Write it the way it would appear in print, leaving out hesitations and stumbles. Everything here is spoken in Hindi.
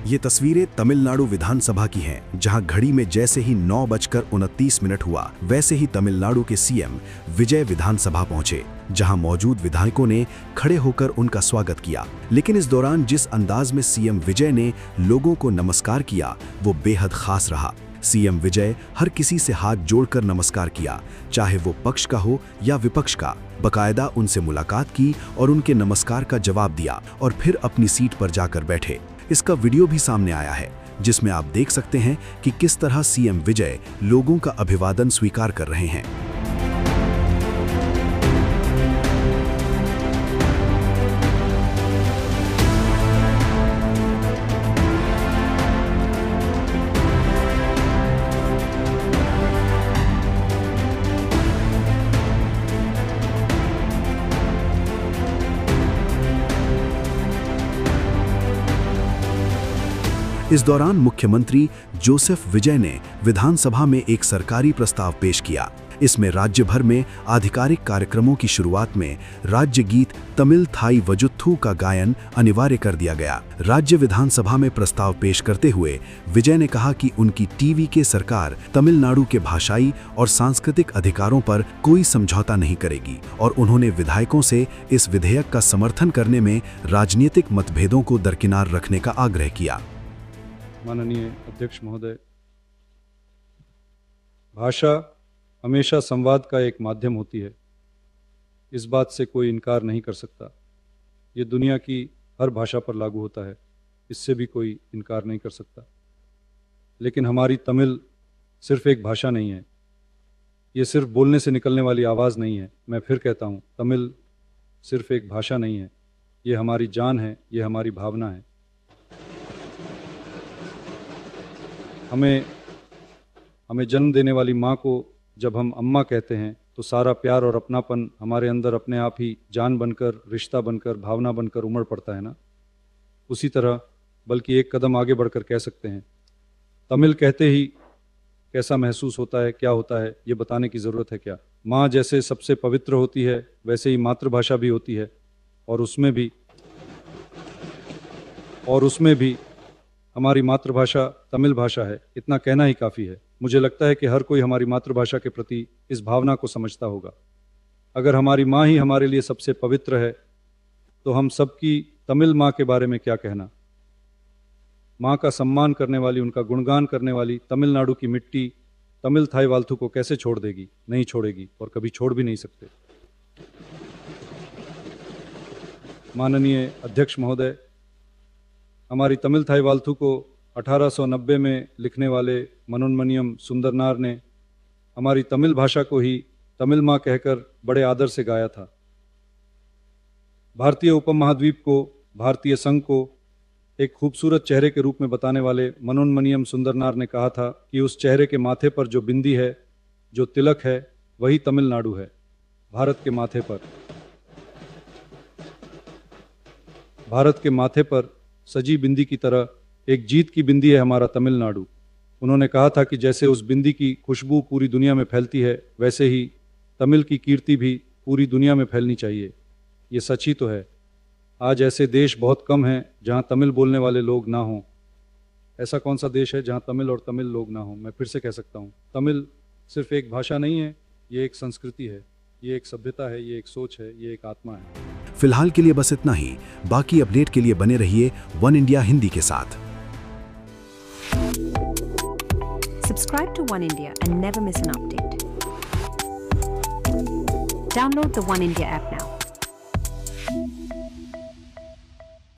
ये तस्वीरें तमिलनाडु विधानसभा की हैं, जहां घड़ी में जैसे ही 9:29 हुआ, वैसे ही तमिलनाडु के सीएम विजय विधानसभा पहुंचे, जहां मौजूद विधायकों ने खड़े होकर उनका स्वागत किया। लेकिन इस दौरान जिस अंदाज में सीएम विजय ने लोगों को नमस्कार किया, वो बेहद खास रहा। सीएम विजय हर किसी से हाथ जोड़कर नमस्कार किया, चाहे वो पक्ष का हो या विपक्ष का। बकायदा उनसे मुलाकात की और उनके नमस्कार का जवाब दिया और फिर अपनी सीट पर जाकर बैठे। इसका वीडियो भी सामने आया है, जिसमें आप देख सकते हैं कि किस तरह सीएम विजय लोगों का अभिवादन स्वीकार कर रहे हैं। इस दौरान मुख्यमंत्री जोसेफ विजय ने विधानसभा में एक सरकारी प्रस्ताव पेश किया। इसमें राज्य भर में आधिकारिक कार्यक्रमों की शुरुआत में राज्य गीत तमिल थाई वजुत्थु का गायन अनिवार्य कर दिया गया। राज्य विधानसभा में प्रस्ताव पेश करते हुए विजय ने कहा कि उनकी टीवी के सरकार तमिलनाडु के भाषाई और सांस्कृतिक अधिकारों पर कोई समझौता नहीं करेगी और उन्होंने विधायकों से इस विधेयक का समर्थन करने में राजनीतिक मतभेदों को दरकिनार रखने का आग्रह किया। माननीय अध्यक्ष महोदय, भाषा हमेशा संवाद का एक माध्यम होती है, इस बात से कोई इनकार नहीं कर सकता। ये दुनिया की हर भाषा पर लागू होता है, इससे भी कोई इनकार नहीं कर सकता। लेकिन हमारी तमिल सिर्फ एक भाषा नहीं है, ये सिर्फ बोलने से निकलने वाली आवाज़ नहीं है। मैं फिर कहता हूँ, तमिल सिर्फ एक भाषा नहीं है, ये हमारी जान है, ये हमारी भावना है। हमें जन्म देने वाली माँ को जब हम अम्मा कहते हैं तो सारा प्यार और अपनापन हमारे अंदर अपने आप ही जान बनकर, रिश्ता बनकर, भावना बनकर उमड़ पड़ता है ना। उसी तरह बल्कि एक कदम आगे बढ़कर कह सकते हैं, तमिल कहते ही कैसा महसूस होता है, क्या होता है, ये बताने की ज़रूरत है क्या। माँ जैसे सबसे पवित्र होती है, वैसे ही मातृभाषा भी होती है और उसमें भी हमारी मातृभाषा तमिल भाषा है। इतना कहना ही काफ़ी है। मुझे लगता है कि हर कोई हमारी मातृभाषा के प्रति इस भावना को समझता होगा। अगर हमारी माँ ही हमारे लिए सबसे पवित्र है, तो हम सबकी तमिल माँ के बारे में क्या कहना। माँ का सम्मान करने वाली, उनका गुणगान करने वाली तमिलनाडु की मिट्टी तमिल थाई वाल्थु को कैसे छोड़ देगी? नहीं छोड़ेगी और कभी छोड़ भी नहीं सकते। माननीय अध्यक्ष महोदय, हमारी तमिल थाई वाल्थु को 1890 में लिखने वाले मनोन्मनियम सुंदरनार ने हमारी तमिल भाषा को ही तमिल माँ कहकर बड़े आदर से गाया था। भारतीय उपमहाद्वीप को, भारतीय संघ को एक खूबसूरत चेहरे के रूप में बताने वाले मनोन्मनियम सुंदरनार ने कहा था कि उस चेहरे के माथे पर जो बिंदी है, जो तिलक है, वही तमिलनाडु है। भारत के माथे पर सजी बिंदी की तरह एक जीत की बिंदी है हमारा तमिलनाडु। उन्होंने कहा था कि जैसे उस बिंदी की खुशबू पूरी दुनिया में फैलती है, वैसे ही तमिल की कीर्ति भी पूरी दुनिया में फैलनी चाहिए। ये सच ही तो है। आज ऐसे देश बहुत कम हैं जहां तमिल बोलने वाले लोग ना हों। ऐसा कौन सा देश है जहां तमिल और तमिल लोग ना हों? मैं फिर से कह सकता हूं, तमिल सिर्फ एक भाषा नहीं है, ये एक संस्कृति है, ये एक सभ्यता है, ये एक सोच है, ये एक आत्मा है। फिलहाल के लिए बस इतना ही। बाकी अपडेट के लिए बने रहिए वन इंडिया हिंदी के साथ। Subscribe to One India and never miss an update. Download the One India app now.